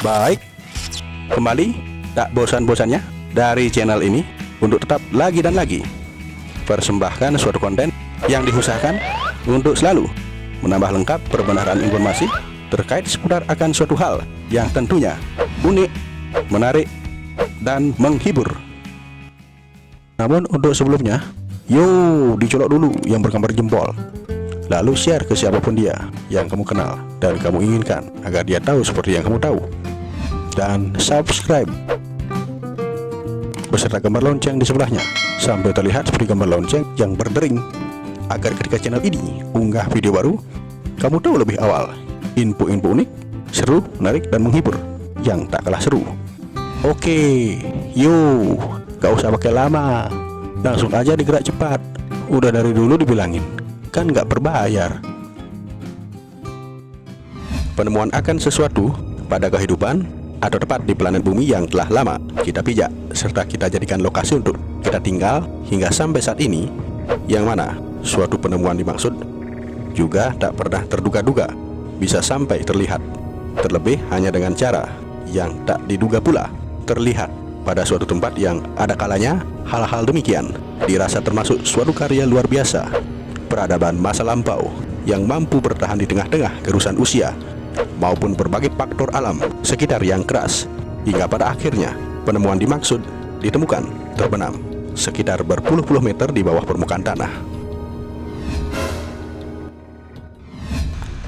Baik, kembali tak bosan-bosannya dari channel ini untuk tetap lagi dan lagi persembahkan suatu konten yang diusahakan untuk selalu menambah lengkap perbenaran informasi terkait seputar akan suatu hal yang tentunya unik, menarik, dan menghibur. Namun untuk sebelumnya, yuk dicolok dulu yang bergambar jempol, lalu share ke siapapun dia yang kamu kenal dan kamu inginkan agar dia tahu seperti yang kamu tahu, dan subscribe beserta gambar lonceng di sebelahnya sampai terlihat seperti gambar lonceng yang berdering, agar ketika channel ini unggah video baru, kamu tahu lebih awal info-info unik, seru, menarik, dan menghibur yang tak kalah seru. Oke, yuk, gak usah pakai lama, langsung aja digerak cepat. Udah dari dulu dibilangin, kan gak berbayar. Penemuan akan sesuatu pada kehidupan atau tepat di planet bumi yang telah lama kita pijak serta kita jadikan lokasi untuk kita tinggal hingga sampai saat ini, yang mana suatu penemuan dimaksud juga tak pernah terduga-duga bisa sampai terlihat, terlebih hanya dengan cara yang tak diduga pula terlihat pada suatu tempat yang ada kalanya hal-hal demikian dirasa termasuk suatu karya luar biasa peradaban masa lampau yang mampu bertahan di tengah-tengah gerusan usia maupun berbagai faktor alam sekitar yang keras, hingga pada akhirnya penemuan dimaksud ditemukan terbenam sekitar berpuluh-puluh meter di bawah permukaan tanah.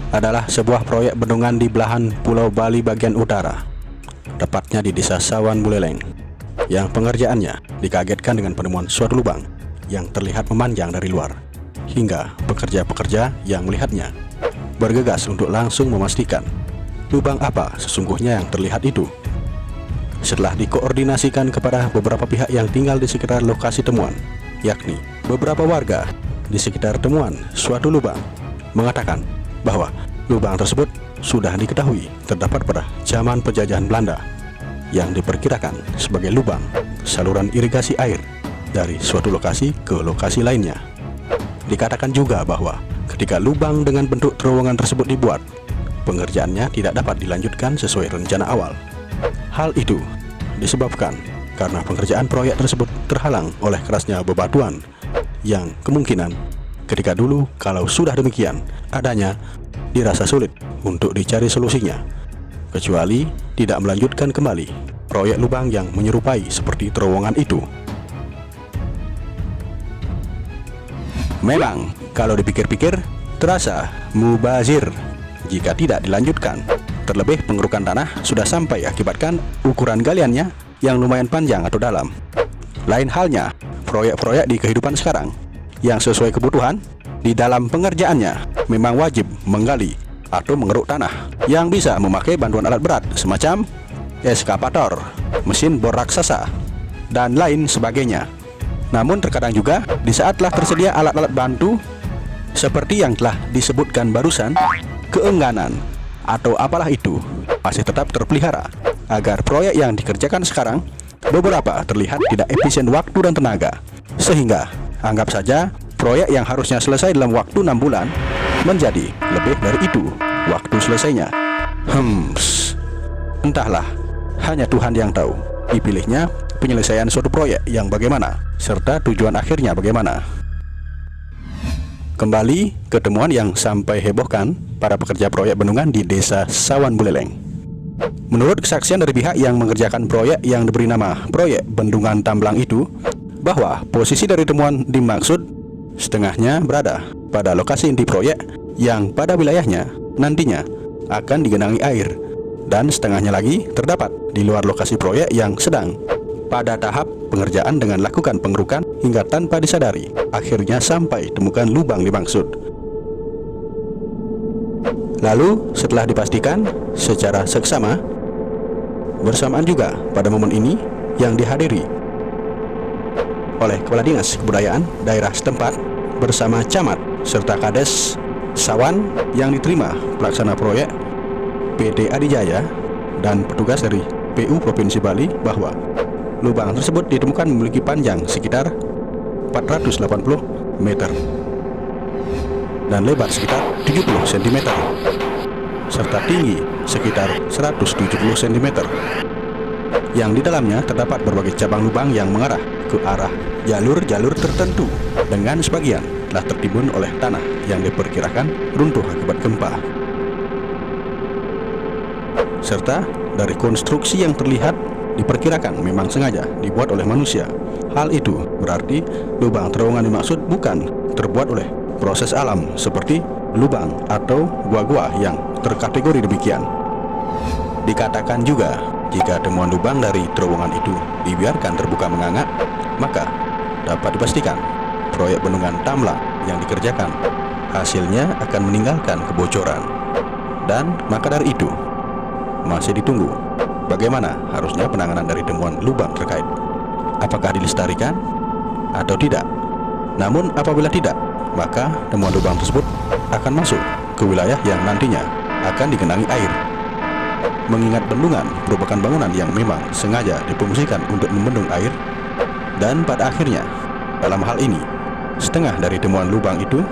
Adalah sebuah proyek bendungan di belahan Pulau Bali bagian utara, tepatnya di Desa Sawan Buleleng, yang pengerjaannya dikagetkan dengan penemuan suatu lubang yang terlihat memanjang dari luar, hingga pekerja-pekerja yang melihatnya bergegas untuk langsung memastikan lubang apa sesungguhnya yang terlihat itu. Setelah dikoordinasikan kepada beberapa pihak yang tinggal di sekitar lokasi temuan, yakni beberapa warga di sekitar temuan suatu lubang, mengatakan bahwa lubang tersebut sudah diketahui terdapat pada zaman penjajahan Belanda, yang diperkirakan sebagai lubang saluran irigasi air dari suatu lokasi ke lokasi lainnya. Dikatakan juga bahwa ketika lubang dengan bentuk terowongan tersebut dibuat, pengerjaannya tidak dapat dilanjutkan sesuai rencana awal. Hal itu disebabkan karena pengerjaan proyek tersebut terhalang oleh kerasnya bebatuan yang kemungkinan ketika dulu kalau sudah demikian adanya dirasa sulit untuk dicari solusinya, kecuali tidak melanjutkan kembali proyek lubang yang menyerupai seperti terowongan itu. Memang kalau dipikir-pikir terasa mubazir jika tidak dilanjutkan, terlebih pengerukan tanah sudah sampai akibatkan ukuran galiannya yang lumayan panjang atau dalam. Lain halnya proyek-proyek di kehidupan sekarang yang sesuai kebutuhan, di dalam pengerjaannya memang wajib menggali atau mengeruk tanah yang bisa memakai bantuan alat berat semacam eskavator, mesin bor raksasa, dan lain sebagainya. Namun terkadang juga di saat telah tersedia alat-alat bantu seperti yang telah disebutkan barusan, keengganan atau apalah itu masih tetap terpelihara agar proyek yang dikerjakan sekarang beberapa terlihat tidak efisien waktu dan tenaga, sehingga anggap saja proyek yang harusnya selesai dalam waktu 6 bulan menjadi lebih dari itu waktu selesainya. Entahlah, hanya Tuhan yang tahu dipilihnya penyelesaian suatu proyek yang bagaimana serta tujuan akhirnya bagaimana. Kembali ke temuan yang sampai hebohkan para pekerja proyek bendungan di Desa Sawan Buleleng. Menurut kesaksian dari pihak yang mengerjakan proyek yang diberi nama proyek Bendungan Tamblang itu, bahwa posisi dari temuan dimaksud setengahnya berada pada lokasi inti proyek yang pada wilayahnya nantinya akan digenangi air, dan setengahnya lagi terdapat di luar lokasi proyek yang sedang pada tahap pengerjaan dengan lakukan pengerukan hingga tanpa disadari akhirnya sampai temukan lubang dimaksud. Lalu setelah dipastikan secara seksama, bersamaan juga pada momen ini yang dihadiri oleh Kepala Dinas Kebudayaan daerah setempat bersama camat serta kades Sawan yang diterima pelaksana proyek PT Adijaya dan petugas dari PU Provinsi Bali, bahwa lubang tersebut ditemukan memiliki panjang sekitar 480 meter dan lebar sekitar 70 cm. serta tinggi sekitar 170 cm. Yang di dalamnya terdapat berbagai cabang lubang yang mengarah ke arah jalur-jalur tertentu, dengan sebagian telah tertimbun oleh tanah yang diperkirakan runtuh akibat gempa. Serta dari konstruksi yang terlihat diperkirakan memang sengaja dibuat oleh manusia. Hal itu berarti lubang terowongan dimaksud bukan terbuat oleh proses alam seperti lubang atau gua-gua yang terkategori demikian. Dikatakan juga, jika temuan lubang dari terowongan itu dibiarkan terbuka menganga, maka dapat dipastikan proyek bendungan Tamlang yang dikerjakan hasilnya akan meninggalkan kebocoran. Dan maka dari itu masih ditunggu bagaimana harusnya penanganan dari temuan lubang terkait. Apakah dilestarikan atau tidak? Namun apabila tidak, maka temuan lubang tersebut akan masuk ke wilayah yang nantinya akan digenangi air. Mengingat bendungan merupakan bangunan yang memang sengaja difungsikan untuk membendung air, dan pada akhirnya dalam hal ini setengah dari temuan lubang itu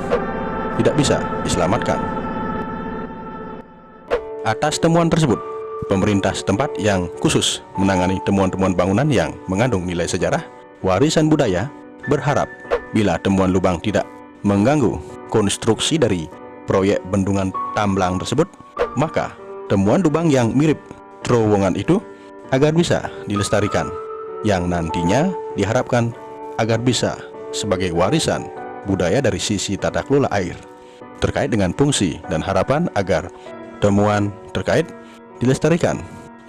tidak bisa diselamatkan. Atas temuan tersebut, pemerintah setempat yang khusus menangani temuan-temuan bangunan yang mengandung nilai sejarah, warisan budaya, berharap bila temuan lubang tidak mengganggu konstruksi dari proyek bendungan Tamlang tersebut, maka temuan lubang yang mirip terowongan itu agar bisa dilestarikan, yang nantinya diharapkan agar bisa sebagai warisan budaya dari sisi tata kelola air, terkait dengan fungsi dan harapan agar temuan terkait dilestarikan,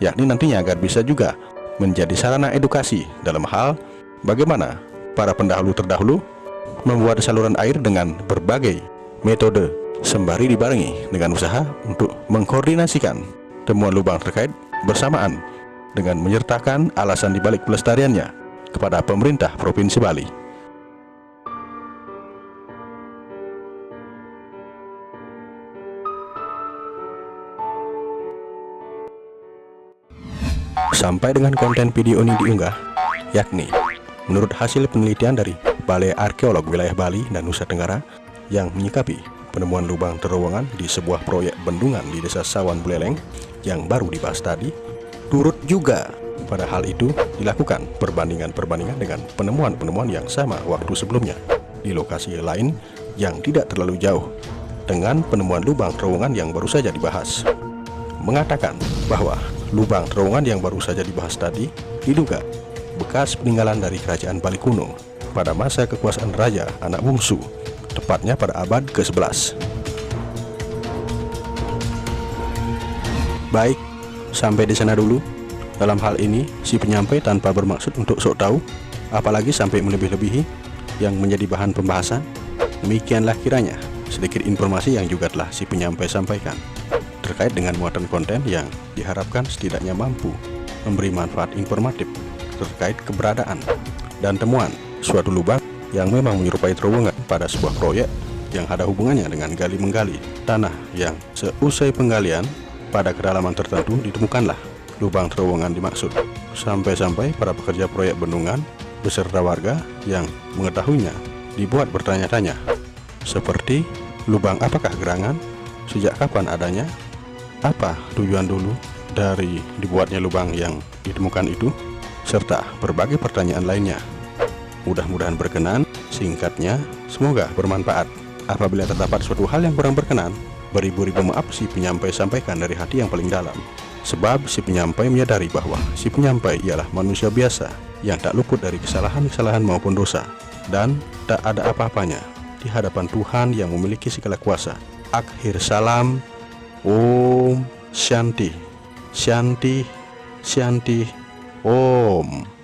yakni nantinya agar bisa juga menjadi sarana edukasi dalam hal bagaimana para pendahulu terdahulu membuat saluran air dengan berbagai metode, sembari dibarengi dengan usaha untuk mengkoordinasikan temuan lubang terkait bersamaan dengan menyertakan alasan dibalik pelestariannya kepada pemerintah Provinsi Bali. Sampai dengan konten video ini diunggah, yakni menurut hasil penelitian dari Balai Arkeolog Wilayah Bali dan Nusa Tenggara yang menyikapi penemuan lubang terowongan di sebuah proyek bendungan di Desa Sawan Buleleng yang baru dibahas tadi, turut juga pada hal itu dilakukan perbandingan-perbandingan dengan penemuan-penemuan yang sama waktu sebelumnya di lokasi lain yang tidak terlalu jauh dengan penemuan lubang terowongan yang baru saja dibahas. Mengatakan bahwa lubang terowongan yang baru saja dibahas tadi diduga bekas peninggalan dari kerajaan Bali kuno pada masa kekuasaan Raja Anak Bungsu, tepatnya pada abad ke-11. Baik, sampai di sana dulu. Dalam hal ini, si penyampai tanpa bermaksud untuk sok tahu, apalagi sampai melebih-lebihi yang menjadi bahan pembahasan. Demikianlah kiranya sedikit informasi yang juga telah si penyampai sampaikan terkait dengan muatan konten yang diharapkan setidaknya mampu memberi manfaat informatif terkait keberadaan dan temuan suatu lubang yang memang menyerupai terowongan pada sebuah proyek yang ada hubungannya dengan gali-menggali tanah, yang seusai penggalian pada kedalaman tertentu ditemukanlah lubang terowongan dimaksud, sampai-sampai para pekerja proyek bendungan beserta warga yang mengetahuinya dibuat bertanya-tanya seperti lubang apakah gerangan, sejak kapan adanya, apa tujuan dulu dari dibuatnya lubang yang ditemukan itu, serta berbagai pertanyaan lainnya. Mudah-mudahan berkenan. Singkatnya, semoga bermanfaat. Apabila terdapat suatu hal yang kurang berkenan, beribu-ribu maaf si penyampai sampaikan dari hati yang paling dalam. Sebab si penyampai menyadari bahwa si penyampai ialah manusia biasa yang tak luput dari kesalahan-kesalahan maupun dosa, dan tak ada apa-apanya di hadapan Tuhan yang memiliki segala kuasa. Akhir salam, Om Shanti, Shanti, Shanti, Om.